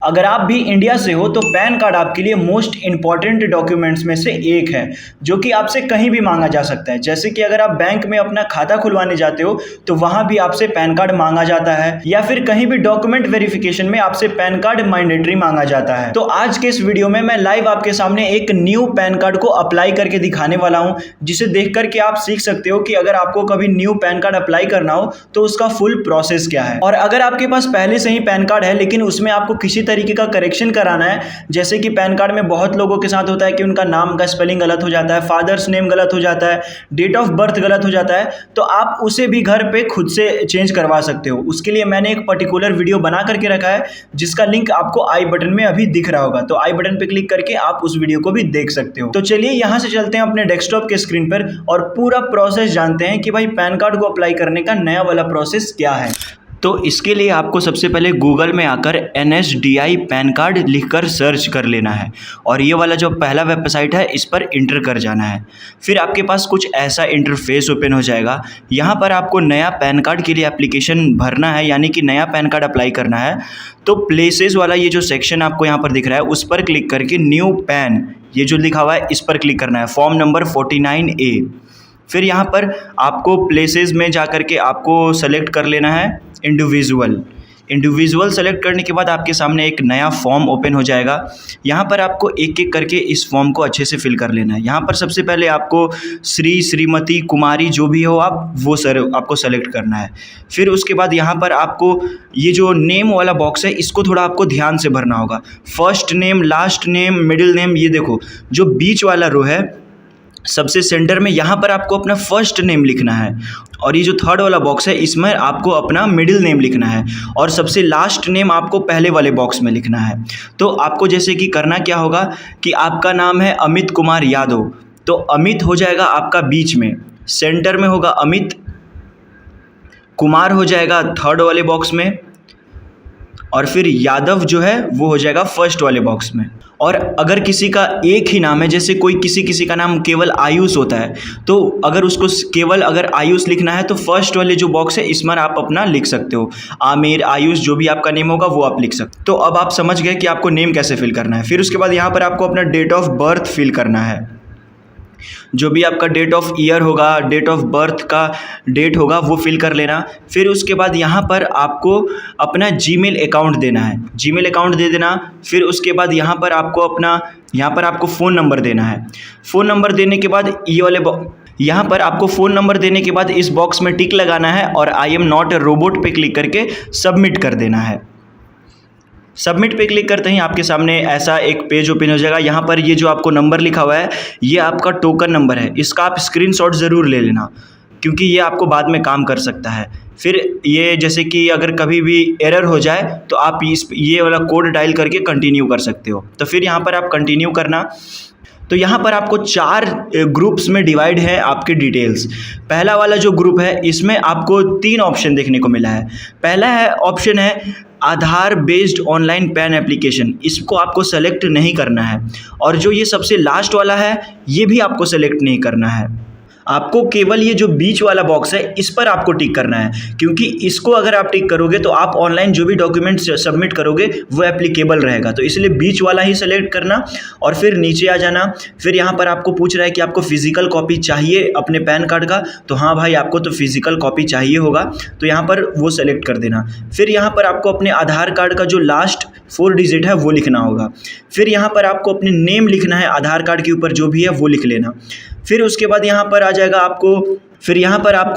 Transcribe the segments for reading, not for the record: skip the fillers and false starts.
अगर आप भी इंडिया से हो तो पैन कार्ड आपके लिए मोस्ट इंपॉर्टेंट डॉक्यूमेंट्स में से एक है, जो कि आपसे कहीं भी मांगा जा सकता है। जैसे कि अगर आप बैंक में अपना खाता खुलवाने जाते हो तो वहां भी आपसे पैन कार्ड मांगा जाता है, या फिर कहीं भी डॉक्यूमेंट वेरिफिकेशन में आपसे पैन कार्ड मैंडेटरी मांगा जाता है। तो आज के इस वीडियो में मैं लाइव आपके सामने एक न्यू पैन कार्ड को अप्लाई करके दिखाने वाला हूं, जिसे देख करके आप सीख सकते हो कि अगर आपको कभी न्यू पैन कार्ड अप्लाई करना हो तो उसका फुल प्रोसेस क्या है। और अगर आपके पास पहले से ही पैन कार्ड है लेकिन उसमें आपको किसी तरीके का करेक्शन कराना है, जैसे कि पैन कार्ड में बहुत लोगों के साथ होता है कि उनका नाम का स्पेलिंग गलत हो जाता है, फादर्स नेम गलत हो जाता है, डेट ऑफ बर्थ गलत हो जाता है, तो आप उसे भी घर पे खुद से चेंज करवा सकते हो। उसके लिए मैंने एक पर्टिकुलर वीडियो बना करके रखा है, जिसका लिंक आपको आई बटन में अभी दिख रहा होगा। तो आई बटन पे क्लिक करके आप उस वीडियो को भी देख सकते हो। तो चलिए यहाँ से चलते हैं अपने डेस्कटॉप के स्क्रीन पर और पूरा प्रोसेस जानते हैं कि भाई पैन कार्ड को अप्लाई करने का नया वाला प्रोसेस क्या है। तो इसके लिए आपको सबसे पहले गूगल में आकर NSDI पैन कार्ड लिखकर सर्च कर लेना है और ये वाला जो पहला वेबसाइट है इस पर इंटर कर जाना है। फिर आपके पास कुछ ऐसा इंटरफेस ओपन हो जाएगा। यहाँ पर आपको नया पैन कार्ड के लिए एप्लीकेशन भरना है, यानी कि नया पैन कार्ड अप्लाई करना है। तो प्लेसेस वाला ये जो सेक्शन आपको यहाँ पर दिख रहा है उस पर क्लिक करके न्यू पैन, ये जो लिखा हुआ है इस पर क्लिक करना है, फॉर्म नंबर 49A। फिर यहाँ पर आपको प्लेसेस में जा कर के आपको सेलेक्ट कर लेना है इंडिविजुअल सेलेक्ट करने के बाद आपके सामने एक नया फॉर्म ओपन हो जाएगा। यहाँ पर आपको एक एक करके इस फॉर्म को अच्छे से फिल कर लेना है। यहाँ पर सबसे पहले आपको श्रीमती, कुमारी जो भी हो आप वो आपको सेलेक्ट करना है। फिर उसके बाद यहाँ पर आपको ये जो नेम वाला बॉक्स है इसको थोड़ा आपको ध्यान से भरना होगा। First name, last name, middle name, ये देखो जो बीच वाला रो है सबसे सेंटर में, यहाँ पर आपको अपना फर्स्ट नेम लिखना है और ये जो थर्ड वाला बॉक्स है इसमें आपको अपना मिडिल नेम लिखना है और सबसे लास्ट नेम आपको पहले वाले बॉक्स में लिखना है। तो आपको जैसे कि करना क्या होगा कि आपका नाम है अमित कुमार यादव, तो अमित हो जाएगा आपका बीच में, सेंटर में होगा अमित, कुमार हो जाएगा थर्ड वाले बॉक्स में और फिर यादव जो है वो हो जाएगा फर्स्ट वाले बॉक्स में। और अगर किसी का एक ही नाम है, जैसे कोई किसी का नाम केवल आयुष होता है, तो अगर उसको केवल अगर आयुष लिखना है तो फर्स्ट वाले जो बॉक्स है इसमें आप अपना लिख सकते हो, आमिर, आयुष, जो भी आपका नेम होगा वो आप लिख सकते हो। तो अब आप समझ गए कि आपको नेम कैसे फिल करना है। फिर उसके बाद यहाँ पर आपको अपना डेट ऑफ बर्थ फिल करना है, जो भी आपका डेट ऑफ ईयर होगा, डेट ऑफ बर्थ का डेट होगा वो फिल कर लेना। फिर उसके बाद यहाँ पर आपको अपना जीमेल अकाउंट देना है, जीमेल अकाउंट दे देना। फिर उसके बाद यहाँ पर आपको फ़ोन नंबर देना है। फ़ोन नंबर देने के बाद यहाँ पर आपको फ़ोन नंबर देने के बाद इस बॉक्स में टिक लगाना है और I am not a robot पे क्लिक करके सबमिट कर देना है। सबमिट पे क्लिक करते ही आपके सामने ऐसा एक पेज ओपन हो जाएगा। यहाँ पर ये जो आपको नंबर लिखा हुआ है ये आपका टोकन नंबर है, इसका आप स्क्रीनशॉट ज़रूर ले लेना क्योंकि ये आपको बाद में काम कर सकता है। फिर ये जैसे कि अगर कभी भी एरर हो जाए तो आप ये वाला कोड डायल करके कंटिन्यू कर सकते हो। तो फिर यहाँ पर आप कंटिन्यू करना। तो यहाँ पर आपको 4 ग्रुप्स में डिवाइड है आपके डिटेल्स। पहला वाला जो ग्रुप है इसमें आपको 3 ऑप्शन देखने को मिला है। पहला ऑप्शन है आधार बेस्ड ऑनलाइन पैन एप्लीकेशन, इसको आपको सेलेक्ट नहीं करना है। और जो ये सबसे लास्ट वाला है ये भी आपको सेलेक्ट नहीं करना है, आपको केवल ये जो बीच वाला बॉक्स है इस पर आपको टिक करना है, क्योंकि इसको अगर आप टिक करोगे तो आप ऑनलाइन जो भी डॉक्यूमेंट सबमिट करोगे वो एप्लीकेबल रहेगा। तो इसलिए बीच वाला ही सेलेक्ट करना और फिर नीचे आ जाना। फिर यहाँ पर आपको पूछ रहा है कि आपको फिजिकल कॉपी चाहिए अपने पैन कार्ड का, तो हाँ भाई आपको तो फिजिकल कॉपी चाहिए होगा, तो यहाँ पर वो सेलेक्ट कर देना। फिर यहाँ पर आपको अपने आधार कार्ड का जो लास्ट 4 डिजिट है वो लिखना होगा। फिर यहाँ पर आपको अपने नेम लिखना है, आधार कार्ड के ऊपर जो भी है वो लिख लेना। फिर उसके बाद यहाँ पर आ जाएगा आपको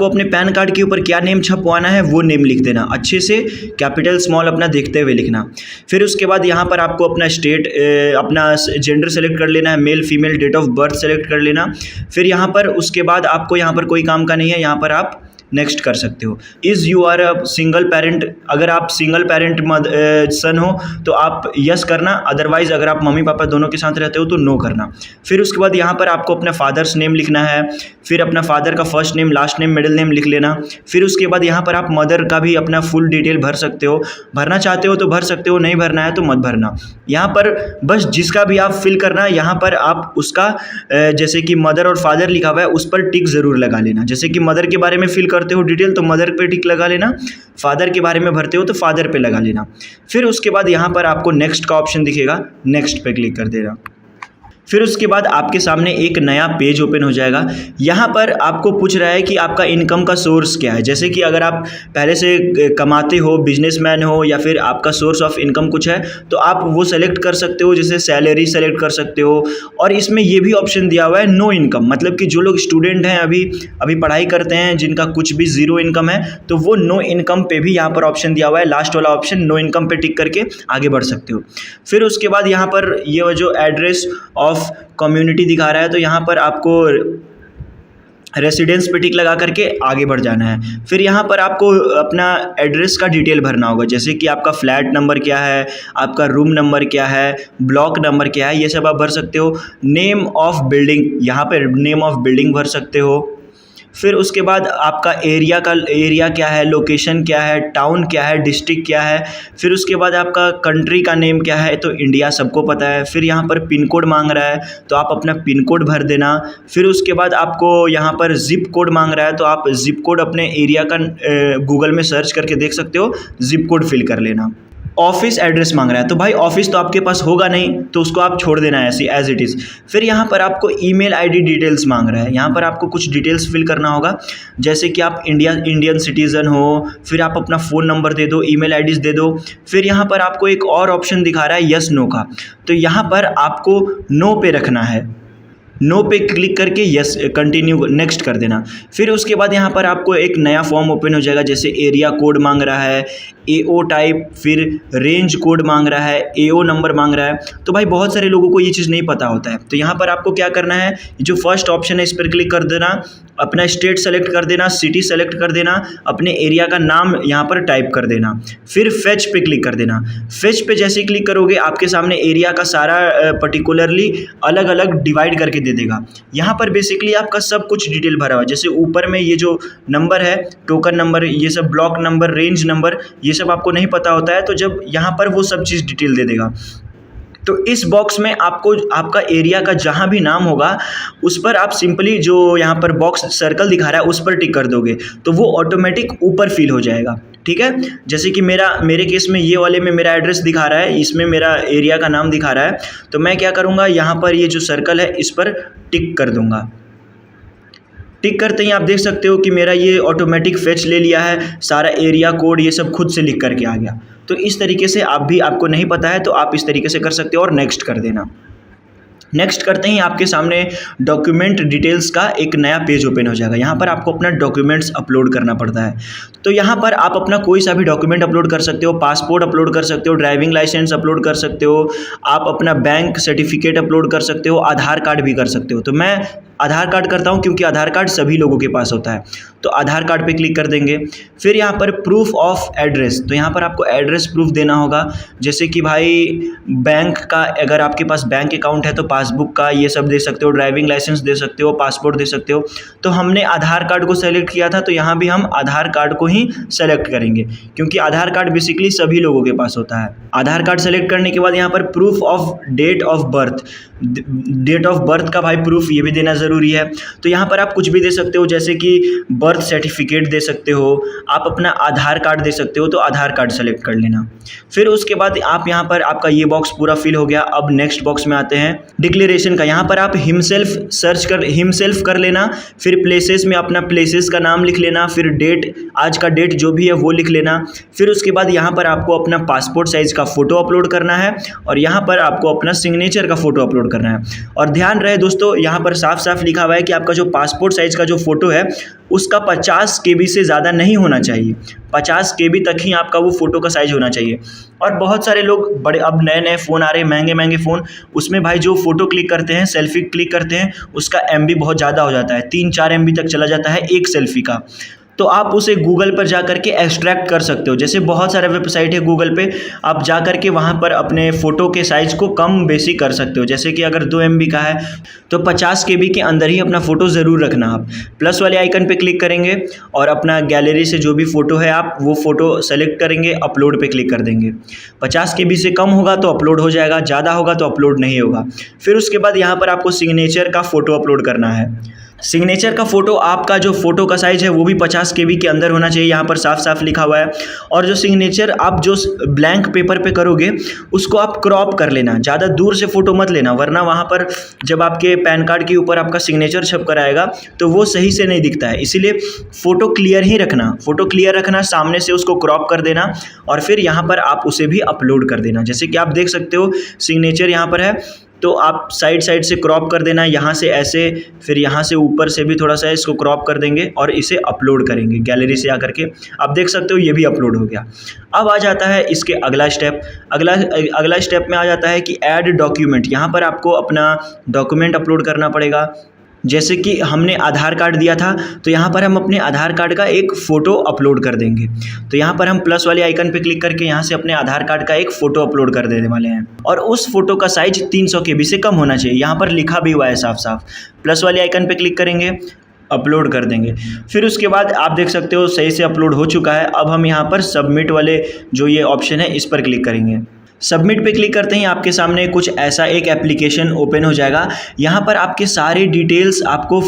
अपने पैन कार्ड के ऊपर क्या नेम छपवाना है वो नेम लिख देना, अच्छे से कैपिटल स्मॉल अपना देखते हुए लिखना। फिर उसके बाद यहाँ पर आपको अपना स्टेट, अपना जेंडर सेलेक्ट कर लेना है, male female, date of birth select कर लेना। फिर यहाँ पर उसके बाद आपको यहाँ पर कोई काम का नहीं है, यहाँ पर आप नेक्स्ट कर सकते हो। Is you are a single parent, अगर आप सिंगल पेरेंट सन हो तो आप यस करना, अदरवाइज़ अगर आप मम्मी पापा दोनों के साथ रहते हो तो नो करना। फिर उसके बाद यहाँ पर आपको अपना फादर्स नेम लिखना है, फिर अपना फादर का first name, last name, middle name लिख लेना। फिर उसके बाद यहाँ पर आप मदर का भी अपना फुल डिटेल भर सकते हो, भरना चाहते हो तो भर सकते हो, नहीं भरना है तो मत भरना। यहाँ पर बस जिसका भी आप फिल करना, यहाँ पर आप उसका जैसे कि मदर और फादर लिखा हुआ है उस पर टिक ज़रूर लगा लेना। जैसे कि मदर के बारे में फिल कर भरते हो डिटेल तो मदर पे टिक लगा लेना, फादर के बारे में भरते हो तो फादर पे लगा लेना। फिर उसके बाद यहाँ पर आपको नेक्स्ट का ऑप्शन दिखेगा, नेक्स्ट पे क्लिक कर देना। फिर उसके बाद आपके सामने एक नया पेज ओपन हो जाएगा। यहाँ पर आपको पूछ रहा है कि आपका इनकम का सोर्स क्या है। जैसे कि अगर आप पहले से कमाते हो, बिजनेसमैन हो, या फिर आपका सोर्स ऑफ इनकम कुछ है तो आप वो सेलेक्ट कर सकते हो, जैसे सैलरी सेलेक्ट कर सकते हो। और इसमें ये भी ऑप्शन दिया हुआ है नो इनकम, मतलब कि जो लोग स्टूडेंट हैं, अभी पढ़ाई करते हैं, जिनका कुछ भी ज़ीरो इनकम है, तो वो नो इनकम पे भी यहाँ पर ऑप्शन दिया हुआ है। लास्ट वाला ऑप्शन नो इनकम पे टिक करके आगे बढ़ सकते हो। फिर उसके बाद यहाँ पर ये जो एड्रेस ऑफ कम्युनिटी दिखा रहा है तो यहाँ पर आपको रेसिडेंस पे टिक लगा करके आगे बढ़ जाना है। फिर यहाँ पर आपको अपना एड्रेस का डिटेल भरना होगा, जैसे कि आपका फ्लैट नंबर क्या है, आपका रूम नंबर क्या है, ब्लॉक नंबर क्या है, ये सब आप भर सकते हो। नेम ऑफ बिल्डिंग, यहाँ पर नेम ऑफ बिल्डिंग भर सकते हो। फिर उसके बाद आपका एरिया क्या है, लोकेशन क्या है, टाउन क्या है, डिस्ट्रिक्ट क्या है। फिर उसके बाद आपका कंट्री का नेम क्या है, तो इंडिया सबको पता है। फिर यहाँ पर पिन कोड मांग रहा है तो आप अपना पिन कोड भर देना। फिर उसके बाद आपको यहाँ पर ज़िप कोड मांग रहा है तो आप ज़िप कोड अपने एरिया का गूगल में सर्च करके देख सकते हो, ज़िप कोड फिल कर लेना। ऑफिस एड्रेस मांग रहा है तो भाई ऑफिस तो आपके पास होगा नहीं, तो उसको आप छोड़ देना है ऐसी एज इट इज़। फिर यहाँ पर आपको ईमेल आईडी डिटेल्स मांग रहा है, यहाँ पर आपको कुछ डिटेल्स फिल करना होगा, जैसे कि आप इंडियन सिटीज़न हो। फिर आप अपना फ़ोन नंबर दे दो, ईमेल आईडीज़ दे दो। फिर यहाँ पर आपको एक और ऑप्शन दिखा रहा है यस नो का, तो यहाँ पर आपको नो पे रखना है, नो पे क्लिक करके यस कंटिन्यू नेक्स्ट कर देना। फिर उसके बाद यहाँ पर आपको एक नया फॉर्म ओपन हो जाएगा, जैसे एरिया कोड मांग रहा है, एओ टाइप, फिर रेंज कोड मांग रहा है, एओ नंबर मांग रहा है। तो भाई बहुत सारे लोगों को ये चीज़ नहीं पता होता है, तो यहाँ पर आपको क्या करना है, जो फर्स्ट ऑप्शन है इस पर क्लिक कर देना, अपना स्टेट सेलेक्ट कर देना, सिटी सेलेक्ट कर देना, अपने एरिया का नाम यहाँ पर टाइप कर देना। फिर फेच पे क्लिक कर देना। फेच पे जैसे ही क्लिक करोगे आपके सामने एरिया का सारा पर्टिकुलरली अलग अलग डिवाइड करके दे देगा। यहाँ पर बेसिकली आपका सब कुछ डिटेल भरा हुआ है, जैसे ऊपर में ये जो नंबर है, टोकन नंबर, ये सब ब्लॉक नंबर, रेंज नंबर, ये सब आपको नहीं पता होता है, तो जब यहाँ पर वो सब चीज़ डिटेल दे देगा। तो इस बॉक्स में आपको आपका एरिया का जहाँ भी नाम होगा उस पर आप सिंपली जो यहाँ पर बॉक्स सर्कल दिखा रहा है उस पर टिक कर दोगे तो वो ऑटोमेटिक ऊपर फिल हो जाएगा। ठीक है, जैसे कि मेरे केस में ये वाले में मेरा एड्रेस दिखा रहा है, इसमें मेरा एरिया का नाम दिखा रहा है, तो मैं क्या करूँगा, यहाँ पर ये जो सर्कल है इस पर टिक कर दूँगा। टिक करते ही आप देख सकते हो कि मेरा ये ऑटोमेटिक फेच ले लिया है, सारा एरिया कोड ये सब खुद से लिख करके आ गया। तो इस तरीके से आपको नहीं पता है तो आप इस तरीके से कर सकते हो और नेक्स्ट कर देना। नेक्स्ट करते ही आपके सामने डॉक्यूमेंट डिटेल्स का एक नया पेज ओपन हो जाएगा। यहाँ पर आपको अपना डॉक्यूमेंट्स अपलोड करना पड़ता है, तो यहाँ पर आप अपना कोई सा भी डॉक्यूमेंट अपलोड कर सकते हो, पासपोर्ट अपलोड कर सकते हो, ड्राइविंग लाइसेंस अपलोड कर सकते हो, आप अपना बैंक सर्टिफिकेट अपलोड कर सकते हो, आधार कार्ड भी कर सकते हो। तो मैं आधार कार्ड करता हूँ क्योंकि आधार कार्ड सभी लोगों के पास होता है, तो आधार कार्ड पे क्लिक कर देंगे। फिर यहाँ पर प्रूफ ऑफ एड्रेस, तो यहाँ पर आपको एड्रेस प्रूफ देना होगा, जैसे कि भाई बैंक का, अगर आपके पास बैंक अकाउंट है तो पासबुक का ये सब दे सकते हो, ड्राइविंग लाइसेंस दे सकते हो, पासपोर्ट दे सकते हो। तो हमने आधार कार्ड को सेलेक्ट किया था तो यहाँ भी हम आधार कार्ड को ही सेलेक्ट करेंगे क्योंकि आधार कार्ड बेसिकली सभी लोगों के पास होता है। आधार कार्ड सेलेक्ट करने के बाद यहाँ पर proof of date of birth, date of birth का भाई प्रूफ ये भी देना ज़रूरी है। तो यहाँ पर आप कुछ भी दे सकते हो, जैसे कि बर्थ सर्टिफिकेट दे सकते हो, आप अपना आधार कार्ड दे सकते हो, तो आधार कार्ड सेलेक्ट कर लेना। फिर उसके बाद आप यहाँ पर आपका ये बॉक्स पूरा फिल हो गया। अब नेक्स्ट बॉक्स में आते हैं डिक्लेरेशन का। यहाँ पर आप हिमसेल्फ कर लेना, फिर प्लेसेस में अपना प्लेसेस का नाम लिख लेना, फिर डेट, आज का डेट जो भी है वो लिख लेना। फिर उसके बाद यहाँ पर आपको अपना पासपोर्ट साइज़ का फ़ोटो अपलोड करना है और यहाँ पर आपको अपना सिग्नेचर का फ़ोटो अपलोड करना है। और ध्यान रहे दोस्तों, यहाँ पर साफ साफ लिखा हुआ है कि आपका जो पासपोर्ट साइज़ का जो फ़ोटो है उसका 50 KB से ज़्यादा नहीं होना चाहिए, 50 KB तक ही आपका वो फ़ोटो का साइज़ होना चाहिए। और बहुत सारे लोग बड़े, अब नए नए फ़ोन आ रहे हैं, महंगे महंगे फ़ोन, उसमें भाई जो फ़ोटो क्लिक करते हैं, सेल्फी क्लिक करते हैं, उसका MB बहुत ज़्यादा हो जाता है, 3-4 MB तक चला जाता है एक सेल्फी का। तो आप उसे गूगल पर जा करके एक्सट्रैक्ट कर सकते हो। जैसे बहुत सारे वेबसाइट है गूगल पे, आप जा करके वहाँ पर अपने फ़ोटो के साइज़ को कम बेसी कर सकते हो। जैसे कि अगर 2 MB का है तो 50 KB के अंदर ही अपना फ़ोटो ज़रूर रखना। आप प्लस वाले आइकन पे क्लिक करेंगे और अपना गैलरी से जो भी फ़ोटो है आप वो फ़ोटो सेलेक्ट करेंगे, अपलोड पे क्लिक कर देंगे। 50 KB से कम होगा तो अपलोड हो जाएगा, ज़्यादा होगा तो अपलोड नहीं होगा। फिर उसके बाद यहाँ पर आपको सिग्नेचर का फ़ोटो अपलोड करना है। सिग्नेचर का फ़ोटो, आपका जो फ़ोटो का साइज़ है वो भी 50 KB के अंदर होना चाहिए, यहाँ पर साफ साफ लिखा हुआ है। और जो सिग्नेचर आप जो ब्लैंक पेपर पे करोगे उसको आप क्रॉप कर लेना, ज़्यादा दूर से फ़ोटो मत लेना, वरना वहाँ पर जब आपके पैन कार्ड के ऊपर आपका सिग्नेचर छप कर आएगा तो वो सही से नहीं दिखता है। इसीलिए फ़ोटो क्लियर ही रखना, फ़ोटो क्लियर रखना, सामने से उसको क्रॉप कर देना और फिर यहाँ पर आप उसे भी अपलोड कर देना। जैसे कि आप देख सकते हो सिग्नेचर यहाँ पर है, तो आप साइड साइड से क्रॉप कर देना, यहाँ से ऐसे, फिर यहाँ से ऊपर से भी थोड़ा सा इसको क्रॉप कर देंगे और इसे अपलोड करेंगे गैलरी से आकर के। आप देख सकते हो ये भी अपलोड हो गया। अब आ जाता है इसके अगला स्टेप। अगला स्टेप में आ जाता है कि ऐड डॉक्यूमेंट। यहाँ पर आपको अपना डॉक्यूमेंट अपलोड करना पड़ेगा। जैसे कि हमने आधार कार्ड दिया था तो यहाँ पर हम अपने आधार कार्ड का एक फ़ोटो अपलोड कर देंगे। तो यहाँ पर हम प्लस वाले आइकन पे क्लिक करके यहाँ से अपने आधार कार्ड का एक फ़ोटो अपलोड कर देने वाले हैं और उस फ़ोटो का साइज़ 300 KB से कम होना चाहिए। यहाँ पर लिखा भी हुआ है साफ साफ। प्लस वाले आइकन पे क्लिक करेंगे, अपलोड कर देंगे। फिर उसके बाद आप देख सकते हो सही से अपलोड हो चुका है। अब हम यहाँ पर सबमिट वाले जो ये ऑप्शन है इस पर क्लिक करेंगे। सबमिट पे क्लिक करते ही आपके सामने कुछ ऐसा एक एप्लीकेशन ओपन हो जाएगा। यहाँ पर आपके सारे डिटेल्स आपको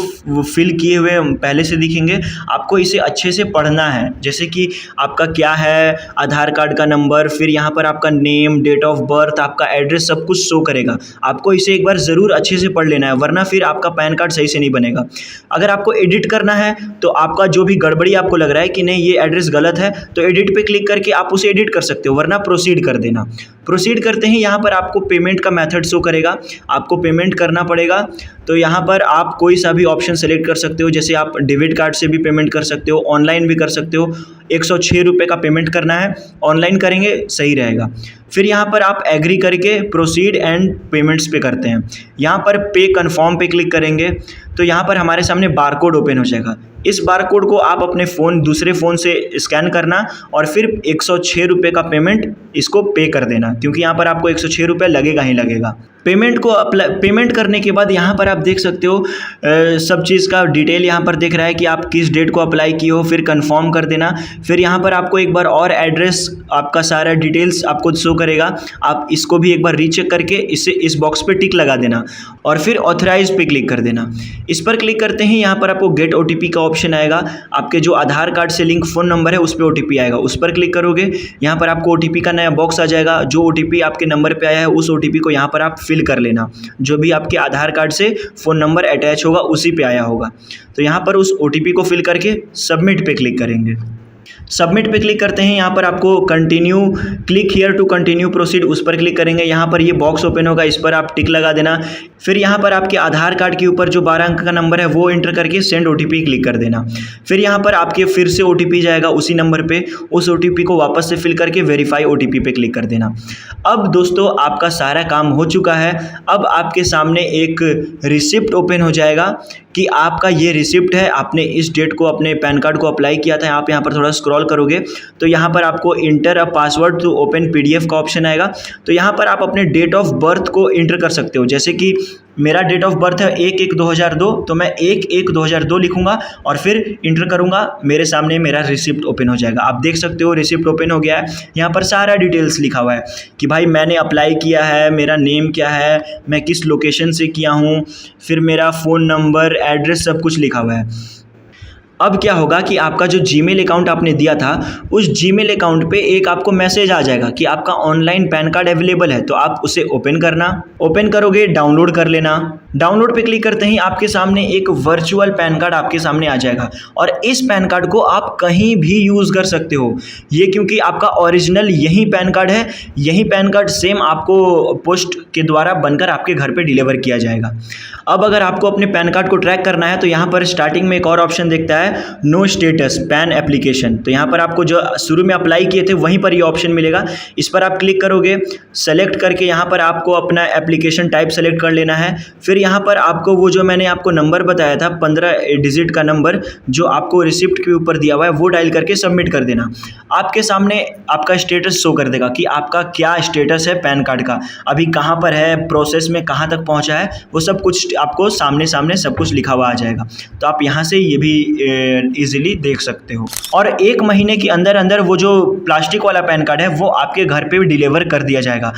फिल किए हुए पहले से दिखेंगे। आपको इसे अच्छे से पढ़ना है, जैसे कि आपका क्या है, आधार कार्ड का नंबर, फिर यहाँ पर आपका नेम, डेट ऑफ बर्थ, आपका एड्रेस, सब कुछ शो करेगा। आपको इसे एक बार ज़रूर अच्छे से पढ़ लेना है, वरना फिर आपका पैन कार्ड सही से नहीं बनेगा। अगर आपको एडिट करना है तो आपका जो भी गड़बड़ी आपको लग रहा है कि नहीं ये एड्रेस गलत है, तो एडिट पे क्लिक करके आप उसे एडिट कर सकते हो, वरना प्रोसीड कर देना। प्रोसीड करते ही यहाँ पर आपको पेमेंट का मेथड शो करेगा, आपको पेमेंट करना पड़ेगा। तो यहाँ पर आप कोई सा भी ऑप्शन सेलेक्ट कर सकते हो, जैसे आप डेबिट कार्ड से भी पेमेंट कर सकते हो, ऑनलाइन भी कर सकते हो। 106 रुपये का पेमेंट करना है, ऑनलाइन करेंगे सही रहेगा। फिर यहाँ पर आप एग्री करके प्रोसीड एंड पेमेंट्स पे करते हैं। यहाँ पर पे कन्फर्म पे क्लिक करेंगे तो यहाँ पर हमारे सामने बारकोड ओपन हो जाएगा। इस बारकोड को आप अपने दूसरे फ़ोन से स्कैन करना और फिर 106 रुपये का पेमेंट इसको पे कर देना, क्योंकि यहाँ पर आपको 106 रुपये लगेगा ही लगेगा। पेमेंट करने के बाद यहाँ पर आप देख सकते हो सब चीज़ का डिटेल यहाँ पर दिख रहा है कि आप किस डेट को अप्लाई किए हो, फिर कंफर्म कर देना। फिर यहाँ पर आपको एक बार और एड्रेस, आपका सारा डिटेल्स आपको शो करेगा। आप इसको भी एक बार रीचेक करके इस बॉक्स पे टिक लगा देना और फिर ऑथराइज पे क्लिक कर देना। इस पर क्लिक करते ही यहाँ पर आपको गेट OTP का ऑप्शन आएगा। आपके जो आधार कार्ड से लिंक फ़ोन नंबर है उस पर OTP आएगा, उस पर क्लिक करोगे, यहाँ पर आपको OTP का नया बॉक्स आ जाएगा। जो OTP आपके नंबर पे आया है उस OTP को यहाँ पर आप फिल कर लेना, जो भी आपके आधार कार्ड से फ़ोन नंबर अटैच होगा उसी पे आया होगा। तो यहाँ पर उस OTP को फिल करके सबमिट पे क्लिक करेंगे। सबमिट पे क्लिक करते हैं, यहाँ पर आपको continue, click here to continue proceed, उस पर क्लिक करेंगे। यहाँ पर ये बॉक्स ओपन होगा, इस पर आप टिक लगा देना। फिर यहाँ पर आपके आधार कार्ड के ऊपर जो 12 अंक का नंबर है वो एंटर करके सेंड OTP क्लिक कर देना। फिर यहाँ पर आपके फिर से OTP जाएगा उसी नंबर पे, उस OTP को वापस से फिल करके वेरीफाई OTP पे क्लिक कर देना। अब दोस्तों आपका सारा काम हो चुका है। अब आपके सामने एक रिसिप्ट ओपन हो जाएगा कि आपका ये रिसिप्ट है, आपने इस डेट को अपने पैन कार्ड को अप्लाई किया था। आप यहाँ पर थोड़ा स्क्रॉल करोगे तो यहाँ पर आपको enter a password to open PDF का ऑप्शन आएगा। तो यहाँ पर आप अपने डेट ऑफ बर्थ को इंटर कर सकते हो। जैसे कि मेरा डेट ऑफ बर्थ है 1/1/2002, तो मैं 1/1/2002 लिखूंगा और फिर इंटर करूंगा, मेरे सामने मेरा रिसिप्ट ओपन हो जाएगा। आप देख सकते हो रिसिप्ट ओपन हो गया है। यहाँ पर सारा डिटेल्स लिखा हुआ है कि भाई मैंने अप्लाई किया है, मेरा नेम क्या है, मैं किस लोकेशन से किया हूँ, फिर मेरा फ़ोन नंबर, एड्रेस, सब कुछ लिखा हुआ है। अब क्या होगा कि आपका जो जीमेल अकाउंट आपने दिया था उस जीमेल अकाउंट पे एक आपको मैसेज आ जाएगा कि आपका ऑनलाइन पैन कार्ड अवेलेबल है, तो आप उसे ओपन करना। ओपन करोगे, डाउनलोड कर लेना। डाउनलोड पे क्लिक करते ही आपके सामने एक वर्चुअल पैन कार्ड आपके सामने आ जाएगा और इस पैन कार्ड को आप कहीं भी यूज़ कर सकते हो। ये क्योंकि आपका ओरिजिनल यही पैन कार्ड है, यही पैन कार्ड सेम आपको पोस्ट के द्वारा बनकर आपके घर पे डिलीवर किया जाएगा। अब अगर आपको अपने पैन कार्ड को ट्रैक करना है तो यहाँ पर स्टार्टिंग में एक और ऑप्शन दिखता है, नो स्टेटस पैन एप्लीकेशन। तो यहाँ पर आपको जो शुरू में अप्लाई किए थे वहीं पर ये ऑप्शन मिलेगा, इस पर आप क्लिक करोगे। सेलेक्ट करके यहाँ पर आपको अपना एप्लीकेशन टाइप सेलेक्ट कर लेना है। फिर यहाँ पर आपको वो जो मैंने आपको नंबर बताया था 15 डिजिट का नंबर जो आपको रिसिप्ट के ऊपर दिया हुआ है वो डायल करके सबमिट कर देना। आपके सामने आपका स्टेटस शो कर देगा कि आपका क्या स्टेटस है पैन कार्ड का, अभी कहाँ पर है, प्रोसेस में कहाँ तक पहुँचा है, वो सब कुछ आपको सामने सामने सब कुछ लिखा हुआ आ जाएगा। तो आप यहाँ से ये भी इजीली देख सकते हो। और 1 महीने के अंदर अंदर वो जो प्लास्टिक वाला पैन कार्ड है वो आपके घर पे डिलीवर कर दिया जाएगा।